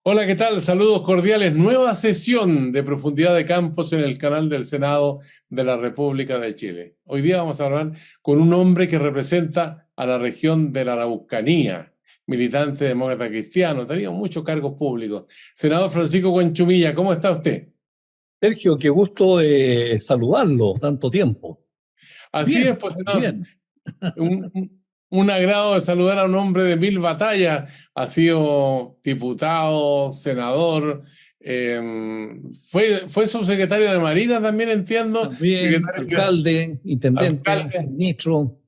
Hola, ¿qué tal? Saludos cordiales. Nueva sesión de Profundidad de Campos en el canal del Senado de la República de Chile. Hoy día vamos a hablar con un hombre que representa a la región de la Araucanía, militante demócrata cristiano, tenía muchos cargos públicos. Senador Francisco Guanchumilla, ¿cómo está usted? Sergio, qué gusto saludarlo tanto tiempo. Así es, Bien, pues, senador. bien. Un agrado de saludar a un hombre de mil batallas. Ha sido diputado, senador, fue subsecretario de Marina también, entiendo, También secretario alcalde, intendente, alcalde. ministro,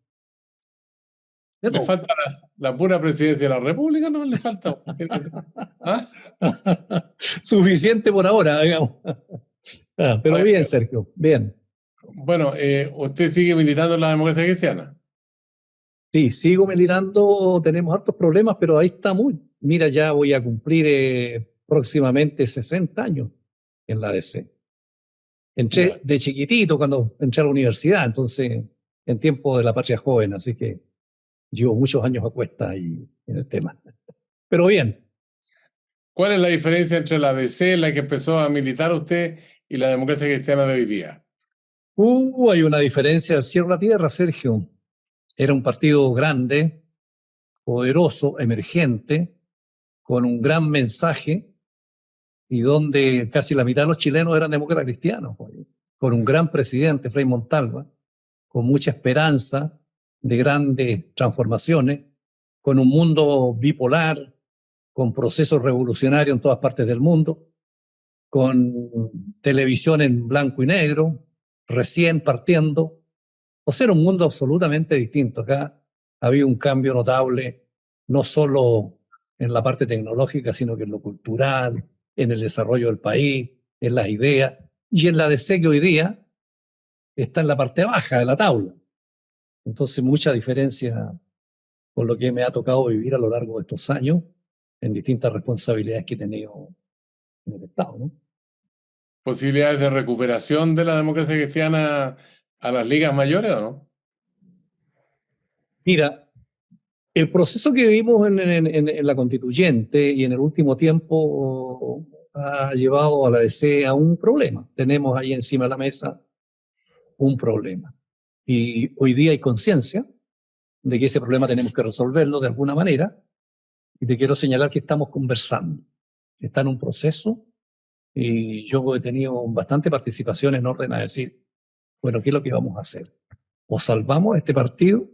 de Le todo. falta la pura presidencia de la República, no le falta. ¿Ah? Suficiente por ahora, digamos. Pero Oye, bien, Sergio, bien. bueno, usted sigue militando en la democracia cristiana. Sí, sigo militando, tenemos hartos problemas, pero ahí estamos. Mira, ya voy a cumplir próximamente 60 años en la DC. Ya. Entré de chiquitito cuando entré a la universidad, entonces en tiempo de la patria joven, así que llevo muchos años a cuesta ahí en el tema. Pero bien, ¿Cuál es la diferencia entre la DC, la que empezó a militar usted, y la democracia cristiana de hoy día? hay una diferencia del cielo a la tierra, Sergio. Era un partido grande, poderoso, emergente, con un gran mensaje y donde casi la mitad de los chilenos eran demócratas cristianos, con un gran presidente, Frei Montalva, con mucha esperanza de grandes transformaciones, con un mundo bipolar, con procesos revolucionarios en todas partes del mundo, con televisión en blanco y negro, recién partiendo. O sea, era un mundo absolutamente distinto. Acá había un cambio notable, no solo en la parte tecnológica, sino que en lo cultural, en el desarrollo del país, en las ideas, y en la DC que hoy día está en la parte baja de la tabla. Entonces, mucha diferencia con lo que me ha tocado vivir a lo largo de estos años en distintas responsabilidades que he tenido en el Estado, ¿no? ¿Posibilidades de recuperación de la democracia cristiana a las ligas mayores o no? Mira, el proceso que vivimos en la constituyente y en el último tiempo ha llevado a la DC a un problema. Tenemos ahí encima de la mesa un problema. Y hoy día hay conciencia de que ese problema tenemos que resolverlo de alguna manera. Y te quiero señalar que estamos conversando. Está en un proceso y yo he tenido bastante participación en orden a decir, bueno, ¿qué es lo que vamos a hacer? O salvamos este partido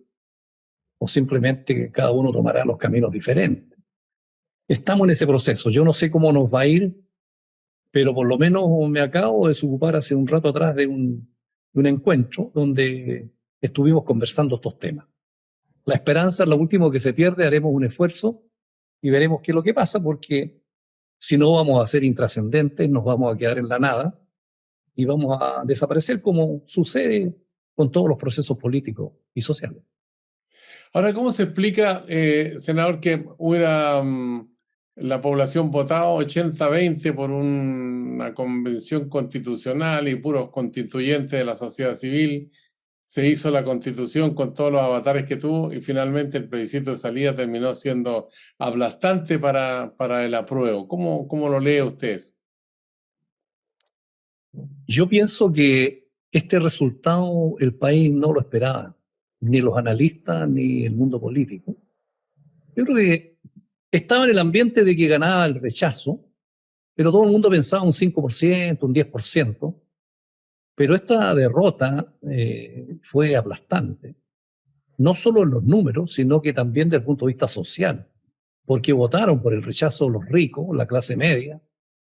o simplemente cada uno tomará los caminos diferentes. Estamos en ese proceso. Yo no sé cómo nos va a ir, pero por lo menos me acabo de desocupar hace un rato atrás de un encuentro donde estuvimos conversando estos temas. La esperanza es lo último que se pierde, haremos un esfuerzo y veremos qué es lo que pasa, porque si no vamos a ser intrascendentes, nos vamos a quedar en la nada y vamos a desaparecer como sucede con todos los procesos políticos y sociales. Ahora, ¿cómo se explica, senador, que hubiera la población votado 80-20 por una convención constitucional y puros constituyentes de la sociedad civil? Se hizo la constitución con todos los avatares que tuvo y finalmente el plebiscito de salida terminó siendo aplastante para el apruebo. ¿Cómo lo lee usted eso? Yo pienso que este resultado el país no lo esperaba, ni los analistas ni el mundo político. Yo creo que estaba en el ambiente de que ganaba el rechazo, pero todo el mundo pensaba un 5%, un 10%, pero esta derrota fue aplastante, no solo en los números, sino que también desde el punto de vista social, porque votaron por el rechazo los ricos, la clase media,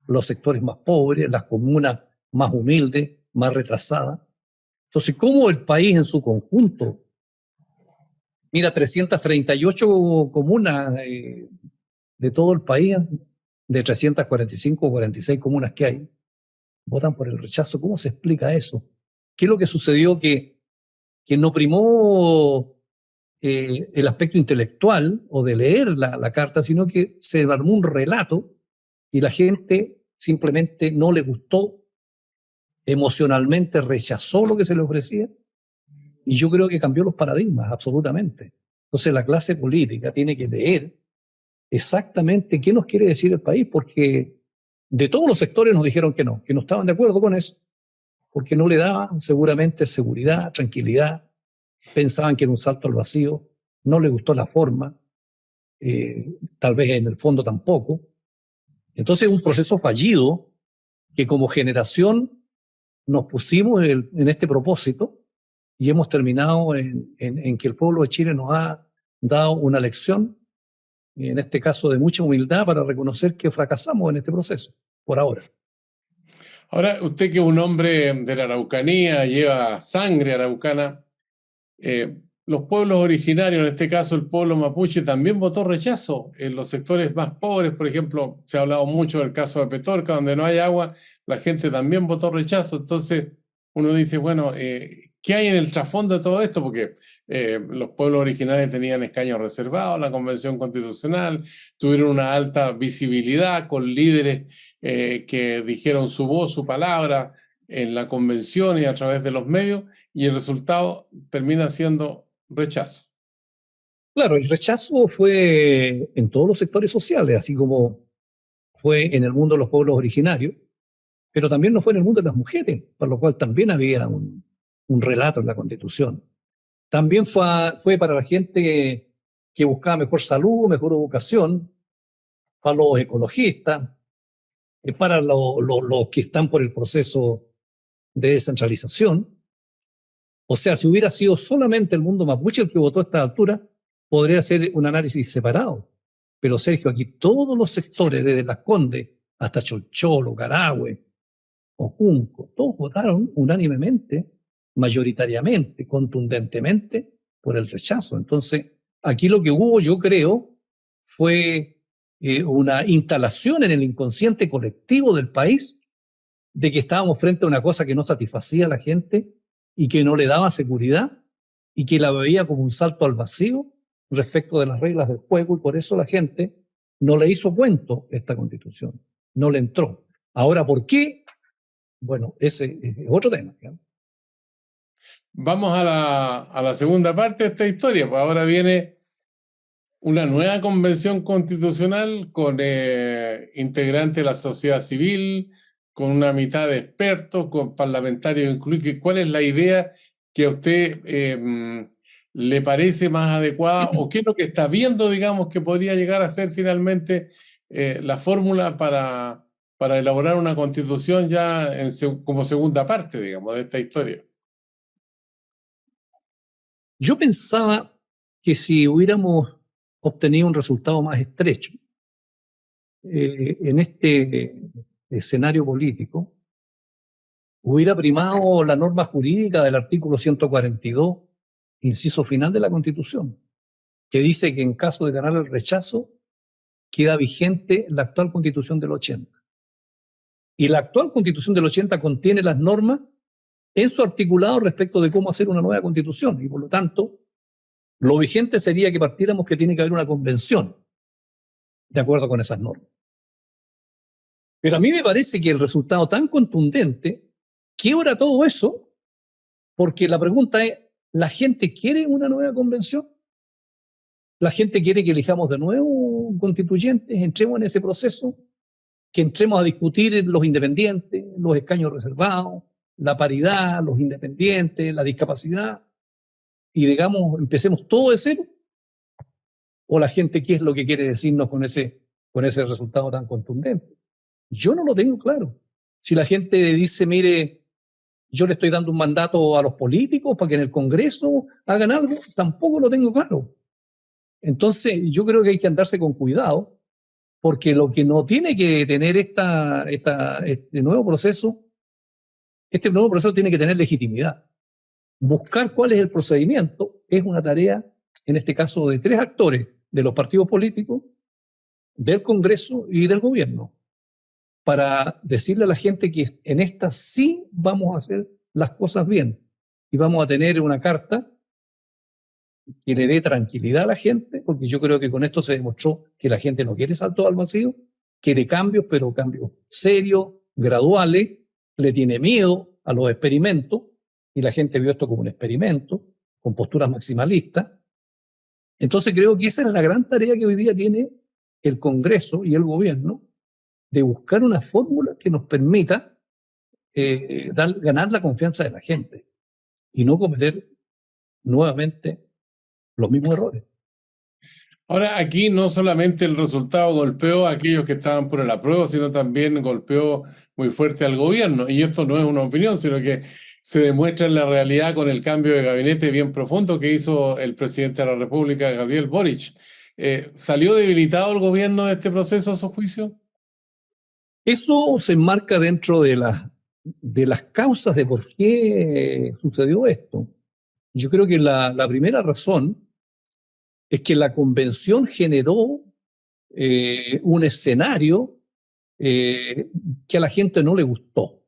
los sectores más pobres, las comunas más humildes, más retrasadas. Entonces, ¿cómo el país en su conjunto? Mira, 338 comunas de todo el país, de 345 o 46 comunas que hay, votan por el rechazo. ¿Cómo se explica eso? ¿Qué es lo que sucedió? Que no primó el aspecto intelectual o de leer la carta, sino que se armó un relato y la gente simplemente no le gustó, emocionalmente rechazó lo que se le ofrecía. Y yo creo que cambió los paradigmas, absolutamente. Entonces la clase política tiene que leer exactamente qué nos quiere decir el país, porque de todos los sectores nos dijeron que no estaban de acuerdo con eso, porque no le daban seguramente seguridad, tranquilidad, pensaban que era un salto al vacío, no les gustó la forma, tal vez en el fondo tampoco. Entonces es un proceso fallido que como generación nos pusimos en este propósito y hemos terminado en que el pueblo de Chile nos ha dado una lección, en este caso de mucha humildad, para reconocer que fracasamos en este proceso, por ahora. Ahora, usted que es un hombre de la Araucanía, lleva sangre araucana, los pueblos originarios, en este caso el pueblo mapuche, también votó rechazo en los sectores más pobres. Por ejemplo, se ha hablado mucho del caso de Petorca, donde no hay agua, la gente también votó rechazo. Entonces uno dice, bueno, ¿qué hay en el trasfondo de todo esto? Porque los pueblos originarios tenían escaños reservados en la Convención Constitucional, tuvieron una alta visibilidad con líderes que dijeron su voz, su palabra en la convención y a través de los medios, y el resultado termina siendo rechazo. Claro, el rechazo fue en todos los sectores sociales, así como fue en el mundo de los pueblos originarios, pero también no fue en el mundo de las mujeres, por lo cual también había un relato en la Constitución. También fue para la gente que buscaba mejor salud, mejor educación, para los ecologistas, para los que están por el proceso de descentralización. O sea, si hubiera sido solamente el mundo mapuche el que votó a esta altura, podría hacer un análisis separado. Pero Sergio, aquí todos los sectores, desde Las Condes hasta Cholcholo, Carahue, Ocunco, todos votaron unánimemente, mayoritariamente, contundentemente, por el rechazo. Entonces, aquí lo que hubo, yo creo, fue una instalación en el inconsciente colectivo del país de que estábamos frente a una cosa que no satisfacía a la gente y que no le daba seguridad y que la veía como un salto al vacío respecto de las reglas del juego, y por eso la gente no le hizo cuento esta Constitución, no le entró. Ahora, ¿por qué? Bueno, ese es otro tema, ¿sí? Vamos a la segunda parte de esta historia. Pues ahora viene una nueva convención constitucional con integrantes de la sociedad civil, con una mitad de expertos, con parlamentarios incluidos. ¿Cuál es la idea que a usted le parece más adecuada, o qué es lo que está viendo, digamos, que podría llegar a ser finalmente la fórmula para elaborar una constitución ya como segunda parte, digamos, de esta historia? Yo pensaba que si hubiéramos obtenido un resultado más estrecho en este escenario político, hubiera primado la norma jurídica del artículo 142, inciso final de la Constitución, que dice que en caso de ganar el rechazo, queda vigente la actual Constitución del 80. Y la actual Constitución del 80 contiene las normas en su articulado respecto de cómo hacer una nueva Constitución. Y por lo tanto, lo vigente sería que partiéramos que tiene que haber una convención de acuerdo con esas normas. Pero a mí me parece que el resultado tan contundente quiebra todo eso, porque la pregunta es, ¿la gente quiere una nueva convención? ¿La gente quiere que elijamos de nuevo constituyentes, entremos en ese proceso, que entremos a discutir los independientes, los escaños reservados, la paridad, los independientes, la discapacidad, y digamos, empecemos todo de cero? ¿O la gente qué es lo que quiere decirnos con ese resultado tan contundente? Yo no lo tengo claro. Si la gente dice, mire, yo le estoy dando un mandato a los políticos para que en el Congreso hagan algo, tampoco lo tengo claro. Entonces, yo creo que hay que andarse con cuidado, porque lo que no tiene que tener este nuevo proceso tiene que tener legitimidad. Buscar cuál es el procedimiento es una tarea, en este caso, de tres actores, de los partidos políticos, del Congreso y del gobierno, para decirle a la gente que en esta sí vamos a hacer las cosas bien y vamos a tener una carta que le dé tranquilidad a la gente, porque yo creo que con esto se demostró que la gente no quiere saltos al vacío, quiere cambios, pero cambios serios, graduales, le tiene miedo a los experimentos, y la gente vio esto como un experimento, con posturas maximalistas. Entonces creo que esa es la gran tarea que hoy día tiene el Congreso y el gobierno de buscar una fórmula que nos permita ganar la confianza de la gente y no cometer nuevamente los mismos errores. Ahora, aquí no solamente el resultado golpeó a aquellos que estaban por el apruebo, sino también golpeó muy fuerte al gobierno. Y esto no es una opinión, sino que se demuestra en la realidad con el cambio de gabinete bien profundo que hizo el presidente de la República, Gabriel Boric. ¿Salió debilitado el gobierno de este proceso, a su juicio? Eso se enmarca dentro de las causas de por qué sucedió esto. Yo creo que la primera razón es que la convención generó un escenario que a la gente no le gustó.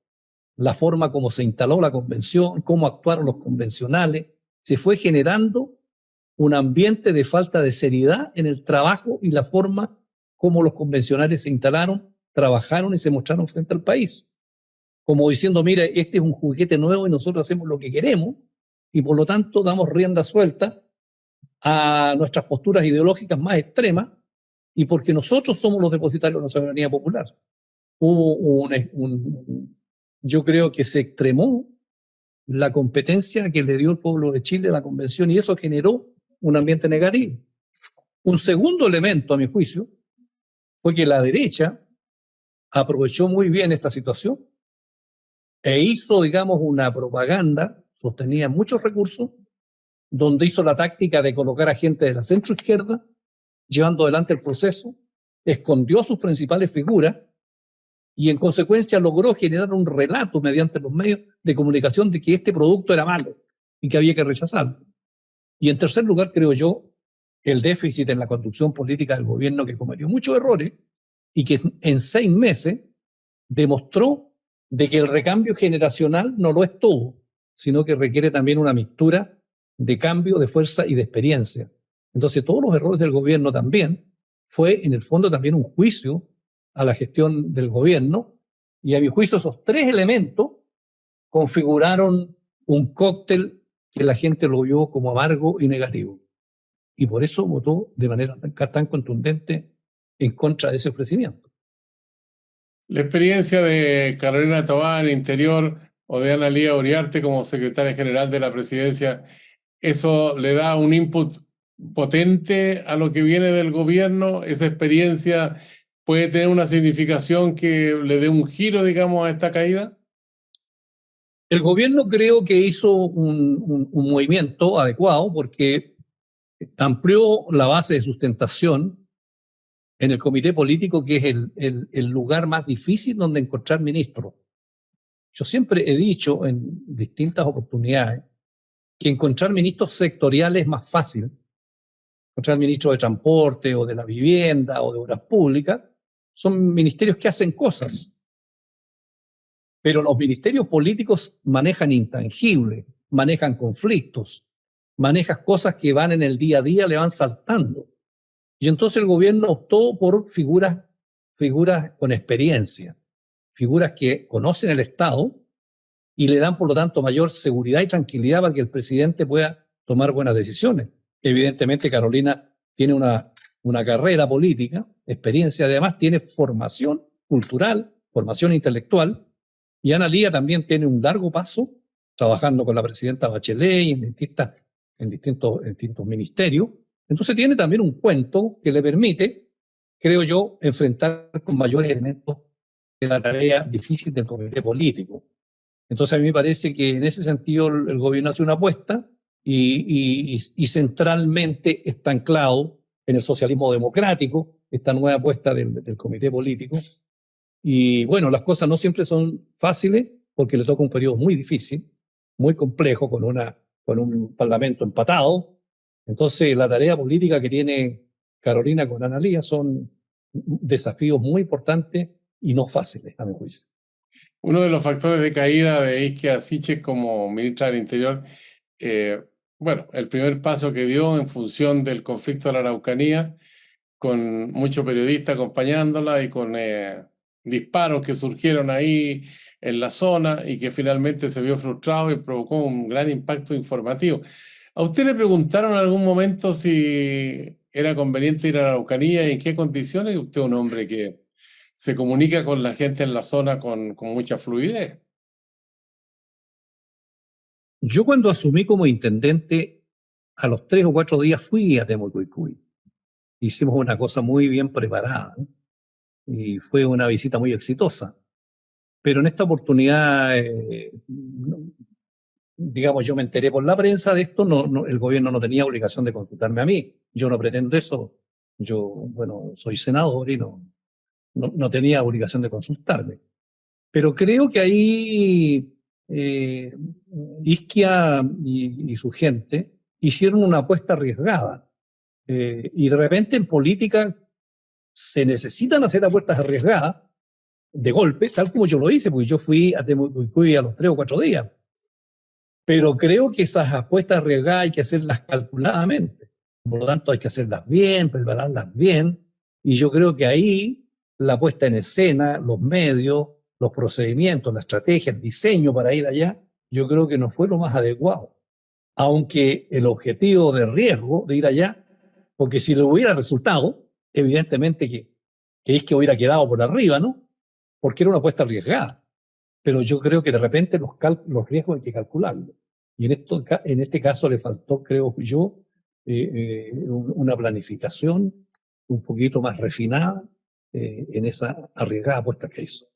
La forma como se instaló la convención, cómo actuaron los convencionales, se fue generando un ambiente de falta de seriedad en el trabajo y la forma como los convencionales se instalaron, trabajaron y se mostraron frente al país. Como diciendo, mira, este es un juguete nuevo y nosotros hacemos lo que queremos y por lo tanto damos rienda suelta a nuestras posturas ideológicas más extremas y porque nosotros somos los depositarios de la soberanía popular. Hubo yo creo que se extremó la competencia que le dio el pueblo de Chile a la convención y eso generó un ambiente negativo. Un segundo elemento, a mi juicio, fue que la derecha aprovechó muy bien esta situación e hizo, digamos, una propaganda, sostenía muchos recursos, donde hizo la táctica de colocar a gente de la centroizquierda, llevando adelante el proceso, escondió a sus principales figuras y en consecuencia logró generar un relato mediante los medios de comunicación de que este producto era malo y que había que rechazarlo. Y en tercer lugar, creo yo, el déficit en la conducción política del gobierno que cometió muchos errores y que en 6 meses demostró de que el recambio generacional no lo es todo, sino que requiere también una mixtura de cambio, de fuerza y de experiencia. Entonces, todos los errores del gobierno también fue, en el fondo, también un juicio a la gestión del gobierno, y a mi juicio esos 3 elementos configuraron un cóctel que la gente lo vio como amargo y negativo. Y por eso votó de manera tan contundente en contra de ese ofrecimiento. La experiencia de Carolina Tobán, Interior, o de Ana Lía Uriarte como secretaria general de la presidencia, ¿eso le da un input potente a lo que viene del gobierno? ¿Esa experiencia puede tener una significación que le dé un giro, digamos, a esta caída? El gobierno creo que hizo un movimiento adecuado porque amplió la base de sustentación en el comité político, que es el lugar más difícil donde encontrar ministros. Yo siempre he dicho en distintas oportunidades que encontrar ministros sectoriales es más fácil. Encontrar ministros de transporte o de la vivienda o de obras públicas son ministerios que hacen cosas. Pero los ministerios políticos manejan intangibles, manejan conflictos, manejan cosas que van en el día a día, le van saltando. Y entonces el gobierno optó por figuras con experiencia, figuras que conocen el Estado y le dan, por lo tanto, mayor seguridad y tranquilidad para que el presidente pueda tomar buenas decisiones. Evidentemente, Carolina tiene una carrera política, experiencia, además tiene formación cultural, formación intelectual, y Ana Lía también tiene un largo paso trabajando con la presidenta Bachelet y en distintos ministerios. Entonces tiene también un cuento que le permite, creo yo, enfrentar con mayores elementos de la tarea difícil del comité político. Entonces a mí me parece que en ese sentido el gobierno hace una apuesta y centralmente está anclado en el socialismo democrático, esta nueva apuesta del comité político. Y bueno, las cosas no siempre son fáciles porque le toca un periodo muy difícil, muy complejo, con un parlamento empatado. Entonces la tarea política que tiene Carolina con Ana Lía son desafíos muy importantes y no fáciles, a mi juicio. Uno de los factores de caída de Isquia Sichel como ministra del Interior, bueno, el primer paso que dio en función del conflicto de la Araucanía, con muchos periodistas acompañándola y con disparos que surgieron ahí en la zona y que finalmente se vio frustrado y provocó un gran impacto informativo. ¿A usted le preguntaron en algún momento si era conveniente ir a la Araucanía y en qué condiciones. Usted es un hombre que se comunica con la gente en la zona con mucha fluidez. Yo cuando asumí como intendente, a los 3 o 4 días fui a Temucuicui. Hicimos una cosa muy bien preparada, ¿no? Y fue una visita muy exitosa. Pero en esta oportunidad, digamos, yo me enteré por la prensa de esto, el gobierno no tenía obligación de consultarme a mí. Yo no pretendo eso. Yo, bueno, soy senador y no tenía obligación de consultarme. Pero creo que ahí Isquia y su gente hicieron una apuesta arriesgada. Y de repente en política se necesitan hacer apuestas arriesgadas de golpe, tal como yo lo hice, porque yo fui a Temucuicui a los 3 o 4 días. Pero creo que esas apuestas arriesgadas hay que hacerlas calculadamente. Por lo tanto, hay que hacerlas bien, prepararlas bien. Y yo creo que ahí la puesta en escena, los medios, los procedimientos, la estrategia, el diseño para ir allá, yo creo que no fue lo más adecuado. Aunque el objetivo de riesgo de ir allá, porque si le hubiera resultado, evidentemente que es que hubiera quedado por arriba, ¿no? Porque era una apuesta arriesgada. Pero yo creo que de repente los riesgos hay que calcularlos. Y en este caso le faltó, creo yo, una planificación un poquito más refinada en esa arriesgada apuesta que hizo.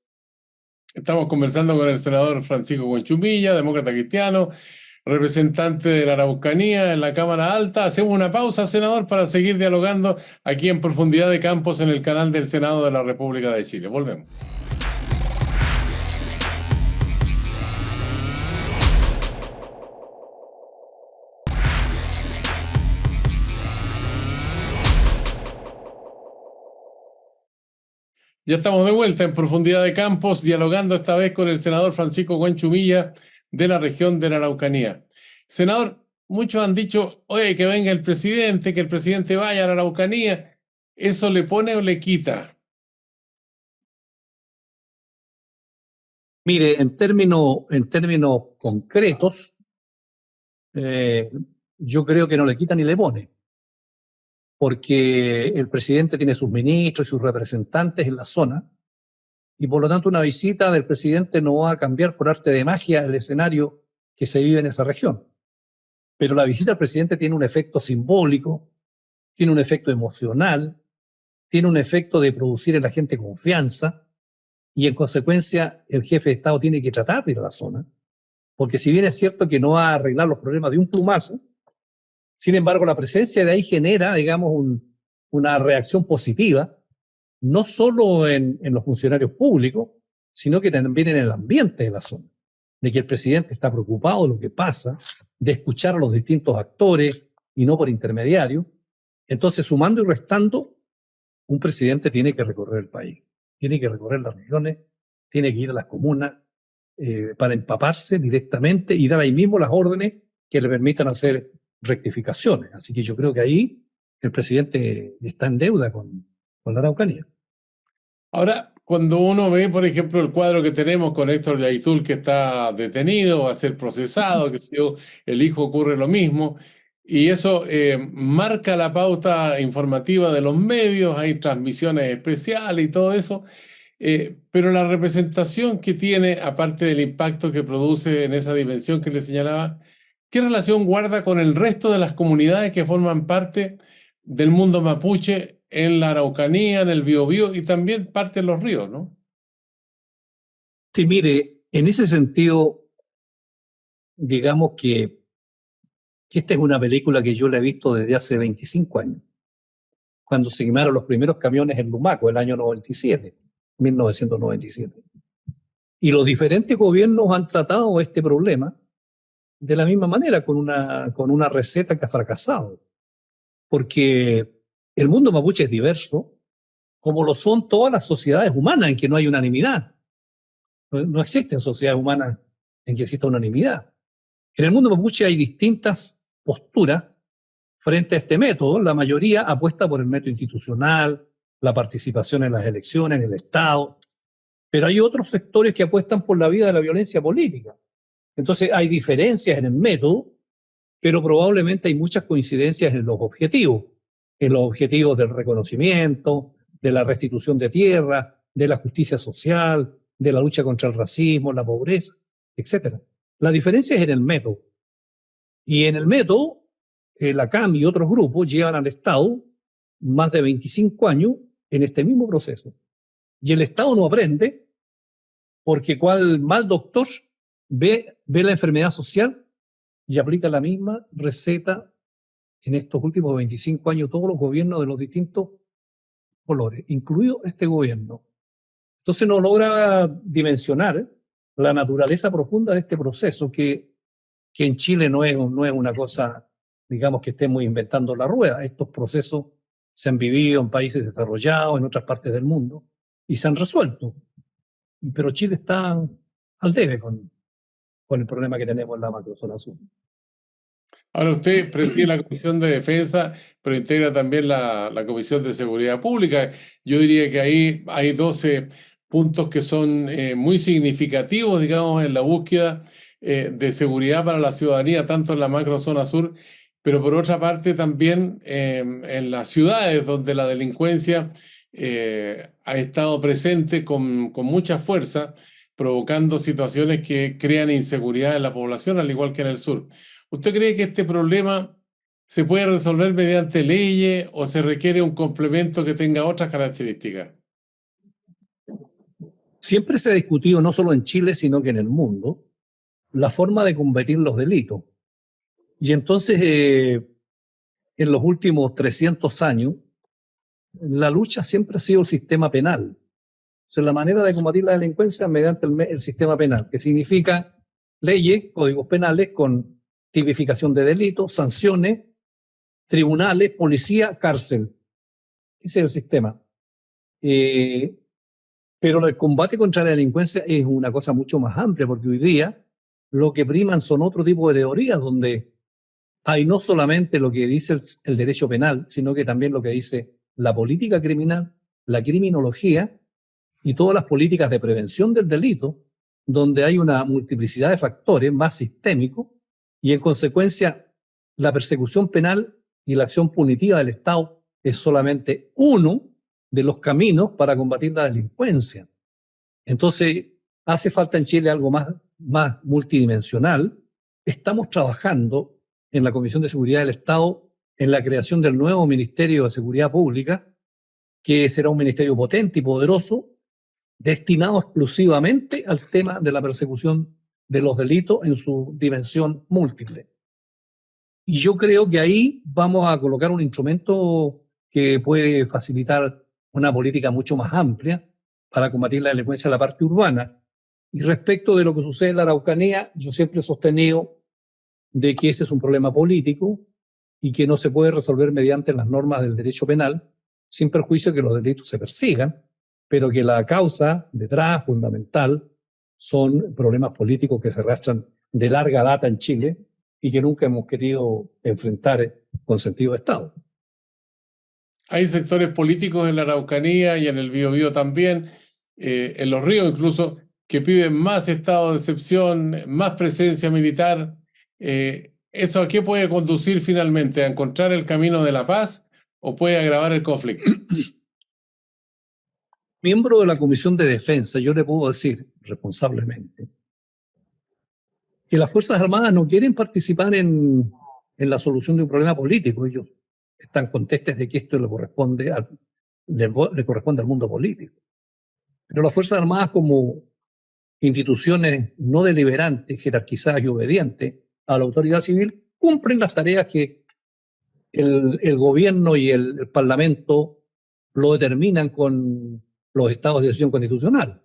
Estamos conversando con el senador Francisco Conchumilla, demócrata cristiano, representante de la Araucanía en la Cámara Alta. Hacemos una pausa, senador, para seguir dialogando aquí en Profundidad de Campos en el canal del Senado de la República de Chile. Volvemos. Ya estamos de vuelta en Profundidad de Campos, dialogando esta vez con el senador Francisco Conchumilla de la región de la Araucanía. Senador, muchos han dicho, oye, que venga el presidente, que el presidente vaya a la Araucanía. ¿Eso le pone o le quita? Mire, en términos concretos, yo creo que no le quita ni le pone, porque el presidente tiene sus ministros y sus representantes en la zona, y por lo tanto una visita del presidente no va a cambiar por arte de magia el escenario que se vive en esa región. Pero la visita del presidente tiene un efecto simbólico, tiene un efecto emocional, tiene un efecto de producir en la gente confianza, y en consecuencia el jefe de Estado tiene que tratar de ir a la zona, porque si bien es cierto que no va a arreglar los problemas de un plumazo, sin embargo la presencia de ahí genera, digamos, una reacción positiva, no solo en los funcionarios públicos, sino que también en el ambiente de la zona, de que el presidente está preocupado de lo que pasa, de escuchar a los distintos actores y no por intermediario. Entonces, sumando y restando, un presidente tiene que recorrer el país, tiene que recorrer las regiones, tiene que ir a las comunas para empaparse directamente y dar ahí mismo las órdenes que le permitan hacer rectificaciones. Así que yo creo que ahí el presidente está en deuda con la Araucanía. Ahora, cuando uno ve, por ejemplo, el cuadro que tenemos con Héctor Yaizul, que está detenido, va a ser procesado, que si el hijo ocurre lo mismo, y eso marca la pauta informativa de los medios, hay transmisiones especiales y todo eso, pero la representación que tiene, aparte del impacto que produce en esa dimensión que le señalaba, ¿qué relación guarda con el resto de las comunidades que forman parte del mundo mapuche en la Araucanía, en el Biobío y también parte de los ríos, ¿no? Sí, mire, en ese sentido, digamos que esta es una película que yo la he visto desde hace 25 años, cuando se quemaron los primeros camiones en Lumaco, el año 1997. Y los diferentes gobiernos han tratado este problema de la misma manera, con una receta que ha fracasado. Porque el mundo mapuche es diverso, como lo son todas las sociedades humanas en que no hay unanimidad. No existen sociedades humanas en que exista unanimidad. En el mundo mapuche hay distintas posturas frente a este método. La mayoría apuesta por el método institucional, la participación en las elecciones, en el Estado, pero hay otros sectores que apuestan por la vía de la violencia política. Entonces hay diferencias en el método, pero probablemente hay muchas coincidencias en los objetivos. en los objetivos del reconocimiento, de la restitución de tierra, de la justicia social, de la lucha contra el racismo, la pobreza, etc. La diferencia es en el método. Y en el método, la CAM y otros grupos llevan al Estado más de 25 años en este mismo proceso. Y el Estado no aprende porque cual mal doctor ve la enfermedad social y aplica la misma receta en estos últimos 25 años todos los gobiernos de los distintos colores, incluido este gobierno. Entonces no logra dimensionar la naturaleza profunda de este proceso que en Chile no es una cosa, digamos, que estemos inventando la rueda. Estos procesos se han vivido en países desarrollados, en otras partes del mundo, y se han resuelto. Pero Chile está al debe con el problema que tenemos en la macrozona sur. Ahora usted preside la Comisión de Defensa, pero integra también la Comisión de Seguridad Pública. Yo diría que ahí hay 12 puntos que son muy significativos, digamos, en la búsqueda de seguridad para la ciudadanía, tanto en la macrozona sur, pero por otra parte también en las ciudades donde la delincuencia ha estado presente con mucha fuerza, provocando situaciones que crean inseguridad en la población, al igual que en el sur. ¿Usted cree que este problema se puede resolver mediante leyes o se requiere un complemento que tenga otras características? Siempre se ha discutido, no solo en Chile, sino que en el mundo, la forma de combatir los delitos. Y entonces, en los últimos 300 años, la lucha siempre ha sido el sistema penal. O sea, la manera de combatir la delincuencia mediante el sistema penal, que significa leyes, códigos penales con tipificación de delitos, sanciones, tribunales, policía, cárcel. Ese es el sistema. Pero el combate contra la delincuencia es una cosa mucho más amplia, porque hoy día lo que priman son otro tipo de teorías, donde hay no solamente lo que dice el derecho penal, sino que también lo que dice la política criminal, la criminología y todas las políticas de prevención del delito, donde hay una multiplicidad de factores más sistémicos y en consecuencia la persecución penal y la acción punitiva del Estado es solamente uno de los caminos para combatir la delincuencia. Entonces, hace falta en Chile algo más multidimensional. Estamos trabajando en la Comisión de Seguridad del Estado en la creación del nuevo Ministerio de Seguridad Pública, que será un ministerio potente y poderoso, destinado exclusivamente al tema de la persecución de los delitos en su dimensión múltiple. Y yo creo que ahí vamos a colocar un instrumento que puede facilitar una política mucho más amplia para combatir la delincuencia en la parte urbana. Y respecto de lo que sucede en la Araucanía, yo siempre he sostenido de que ese es un problema político y que no se puede resolver mediante las normas del derecho penal, sin perjuicio que los delitos se persigan, pero que la causa detrás, fundamental, son problemas políticos que se arrastran de larga data en Chile y que nunca hemos querido enfrentar con sentido de Estado. Hay sectores políticos en la Araucanía y en el Biobío también, en los ríos incluso, que piden más estado de excepción, más presencia militar. ¿Eso a qué puede conducir finalmente? ¿A encontrar el camino de la paz o puede agravar el conflicto? Miembro de la Comisión de Defensa, yo le puedo decir responsablemente que las Fuerzas Armadas no quieren participar en la solución de un problema político. Ellos están contestes de que esto le corresponde al mundo político. Pero las Fuerzas Armadas, como instituciones no deliberantes, jerarquizadas y obedientes a la autoridad civil, cumplen las tareas que el gobierno y el parlamento lo determinan con los estados de excepción constitucional.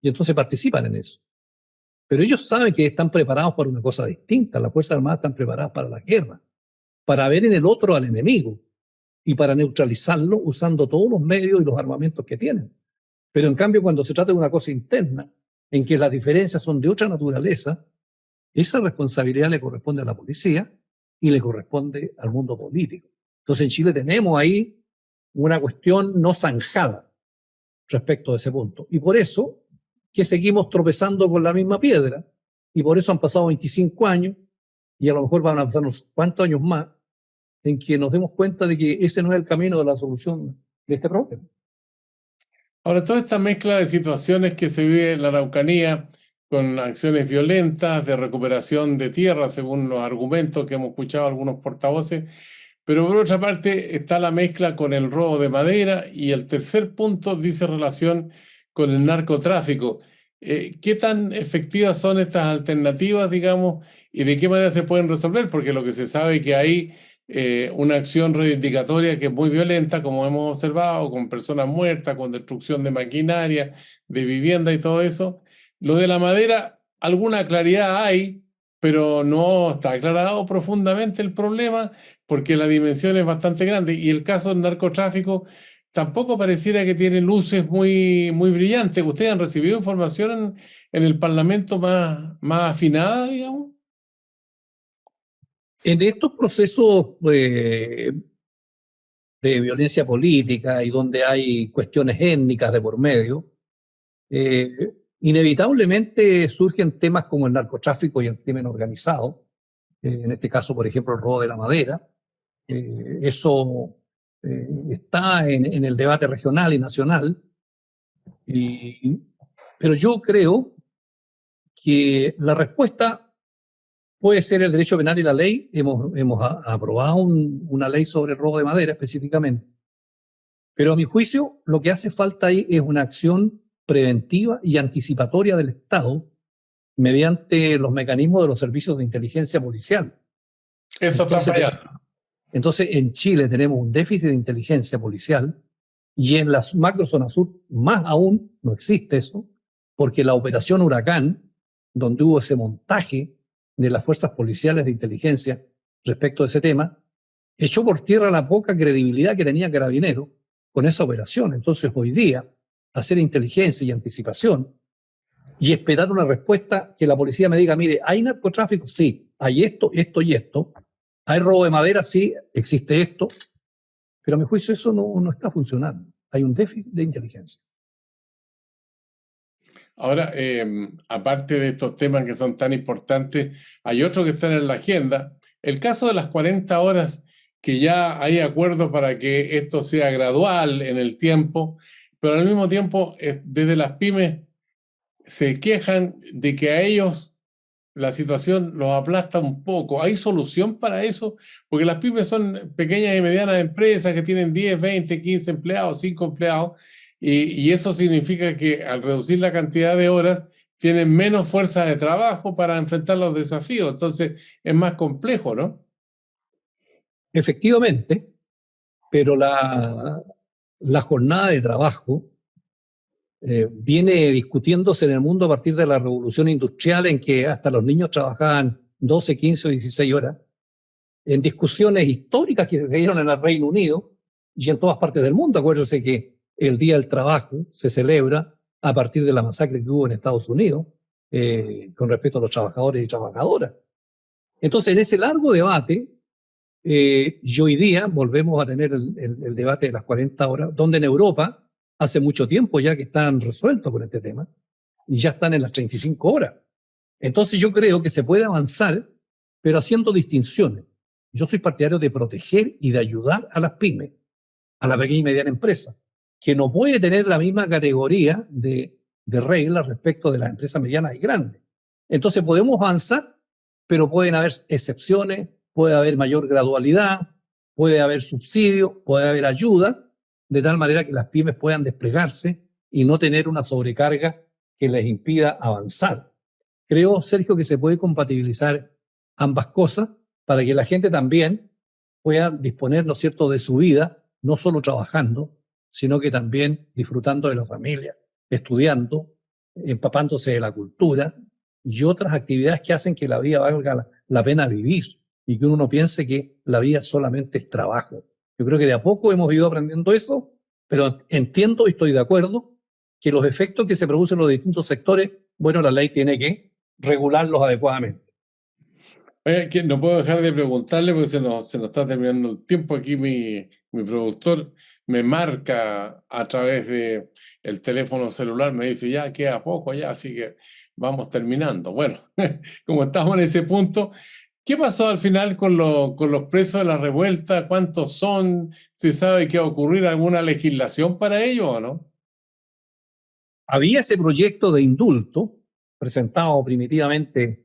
Y entonces participan en eso. Pero ellos saben que están preparados para una cosa distinta. Las Fuerzas Armadas están preparadas para la guerra, para ver en el otro al enemigo y para neutralizarlo usando todos los medios y los armamentos que tienen. Pero en cambio, cuando se trata de una cosa interna, en que las diferencias son de otra naturaleza, esa responsabilidad le corresponde a la policía y le corresponde al mundo político. Entonces en Chile tenemos ahí una cuestión no zanjada respecto a ese punto. Y por eso que seguimos tropezando con la misma piedra. Y por eso han pasado 25 años y a lo mejor van a pasar unos cuantos años más en que nos demos cuenta de que ese no es el camino de la solución de este problema. Ahora, toda esta mezcla de situaciones que se vive en la Araucanía, con acciones violentas de recuperación de tierra, según los argumentos que hemos escuchado algunos portavoces, pero por otra parte está la mezcla con el robo de madera y el tercer punto dice relación con el narcotráfico. ¿Qué tan efectivas son estas alternativas, digamos, y de qué manera se pueden resolver? Porque lo que se sabe es que hay una acción reivindicatoria que es muy violenta, como hemos observado, con personas muertas, con destrucción de maquinaria, de vivienda y todo eso. Lo de la madera, alguna claridad hay, pero no está aclarado profundamente el problema porque la dimensión es bastante grande. Y el caso del narcotráfico tampoco pareciera que tiene luces muy brillantes. ¿Ustedes han recibido información en el Parlamento más afinada, digamos? En estos procesos de violencia política y donde hay cuestiones étnicas de por medio, inevitablemente surgen temas como el narcotráfico y el crimen organizado, en este caso, por ejemplo, el robo de la madera. Eso está en el debate regional y nacional, pero yo creo que la respuesta puede ser el derecho penal y la ley. Hemos aprobado una ley sobre el robo de madera específicamente. Pero a mi juicio, lo que hace falta ahí es una acción preventiva y anticipatoria del Estado mediante los mecanismos de los servicios de inteligencia policial. Eso está fallando. Entonces, en Chile tenemos un déficit de inteligencia policial y en la macrozona sur más aún no existe eso, porque la operación Huracán, donde hubo ese montaje de las fuerzas policiales de inteligencia respecto a ese tema, echó por tierra la poca credibilidad que tenía Carabineros con esa operación. Entonces, hoy día, hacer inteligencia y anticipación y esperar una respuesta que la policía me diga, mire, ¿hay narcotráfico? Sí. ¿Hay esto, esto y esto? ¿Hay robo de madera? Sí, existe esto. Pero a mi juicio eso no está funcionando. Hay un déficit de inteligencia. Ahora, aparte de estos temas que son tan importantes, hay otros que están en la agenda. El caso de las 40 horas, que ya hay acuerdo para que esto sea gradual en el tiempo, pero al mismo tiempo, desde las pymes se quejan de que a ellos la situación los aplasta un poco. ¿Hay solución para eso? Porque las pymes son pequeñas y medianas empresas que tienen 10, 20, 15 empleados, 5 empleados, y eso significa que al reducir la cantidad de horas tienen menos fuerza de trabajo para enfrentar los desafíos. Entonces es más complejo, ¿no? Efectivamente, pero la jornada de trabajo viene discutiéndose en el mundo a partir de la revolución industrial, en que hasta los niños trabajaban 12, 15 o 16 horas, en discusiones históricas que se dieron en el Reino Unido y en todas partes del mundo. Acuérdense que el Día del Trabajo se celebra a partir de la masacre que hubo en Estados Unidos con respecto a los trabajadores y trabajadoras. Entonces, en ese largo debate, y hoy día volvemos a tener el debate de las 40 horas, donde en Europa hace mucho tiempo ya que están resueltos con este tema y ya están en las 35 horas. Entonces yo creo que se puede avanzar, pero haciendo distinciones. Yo soy partidario de proteger y de ayudar a las pymes, a la pequeña y mediana empresa, que no puede tener la misma categoría de reglas respecto de las empresas medianas y grandes. Entonces podemos avanzar, pero pueden haber excepciones, puede haber mayor gradualidad, puede haber subsidio, puede haber ayuda, de tal manera que las pymes puedan desplegarse y no tener una sobrecarga que les impida avanzar. Creo, Sergio, que se puede compatibilizar ambas cosas para que la gente también pueda disponer, ¿no es cierto?, de su vida, no solo trabajando, sino que también disfrutando de la familia, estudiando, empapándose de la cultura y otras actividades que hacen que la vida valga la pena vivir y que uno no piense que la vida solamente es trabajo. Yo creo que de a poco hemos ido aprendiendo eso, pero entiendo y estoy de acuerdo que los efectos que se producen en los distintos sectores, bueno, la ley tiene que regularlos adecuadamente. Que no puedo dejar de preguntarle porque se nos está terminando el tiempo. Aquí mi productor me marca a través de el teléfono celular, me dice ya queda poco ya, así que vamos terminando. Bueno, como estamos en ese punto, ¿Qué pasó al final con los presos de la revuelta? ¿Cuántos son? ¿Se sabe que va a ocurrir alguna legislación para ello o no? Había ese proyecto de indulto presentado primitivamente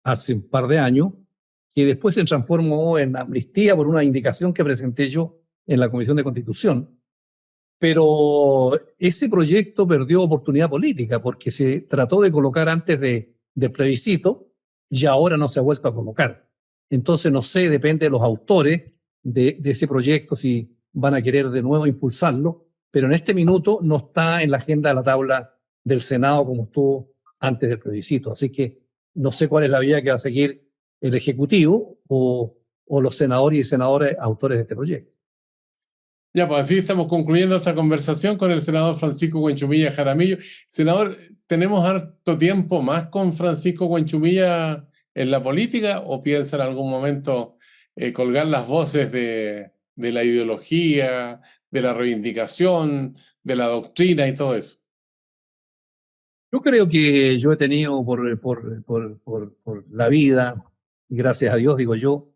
hace un par de años, que después se transformó en amnistía por una indicación que presenté yo en la Comisión de Constitución. Pero ese proyecto perdió oportunidad política porque se trató de colocar antes del plebiscito y ahora no se ha vuelto a colocar. Entonces, no sé, depende de los autores de ese proyecto si van a querer de nuevo impulsarlo, pero en este minuto no está en la agenda de la tabla del Senado como estuvo antes del plebiscito. Así que no sé cuál es la vía que va a seguir el Ejecutivo o los senadores y senadoras autores de este proyecto. Ya, pues así estamos concluyendo esta conversación con el senador Francisco Huenchumilla Jaramillo. Senador, ¿tenemos harto tiempo más con Francisco Huenchumilla en la política o piensa en algún momento colgar las voces de la ideología, de la reivindicación, de la doctrina y todo eso? Yo creo que yo he tenido por la vida, y gracias a Dios, digo yo,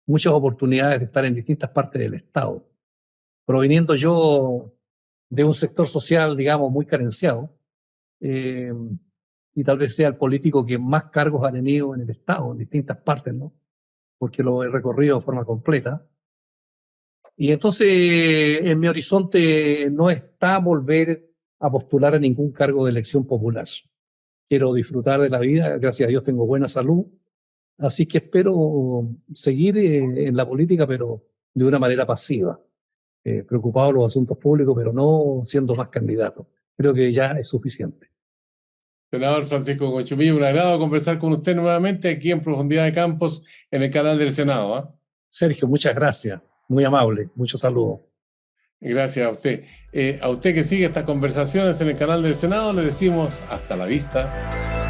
muchas oportunidades de estar en distintas partes del Estado. Proveniendo yo de un sector social, digamos, muy carenciado, y tal vez sea el político que más cargos ha tenido en el Estado, en distintas partes, ¿no? Porque lo he recorrido de forma completa. Y entonces en mi horizonte no está volver a postular a ningún cargo de elección popular. Quiero disfrutar de la vida, gracias a Dios tengo buena salud, así que espero seguir en la política, pero de una manera pasiva. Preocupado de los asuntos públicos, pero no siendo más candidato. Creo que ya es suficiente. Senador Francisco Huenchumilla, un agrado conversar con usted nuevamente aquí en Profundidad de Campos en el canal del Senado. Sergio, muchas gracias. Muy amable. Muchos saludos. Gracias a usted. A usted que sigue estas conversaciones en el canal del Senado, le decimos hasta la vista.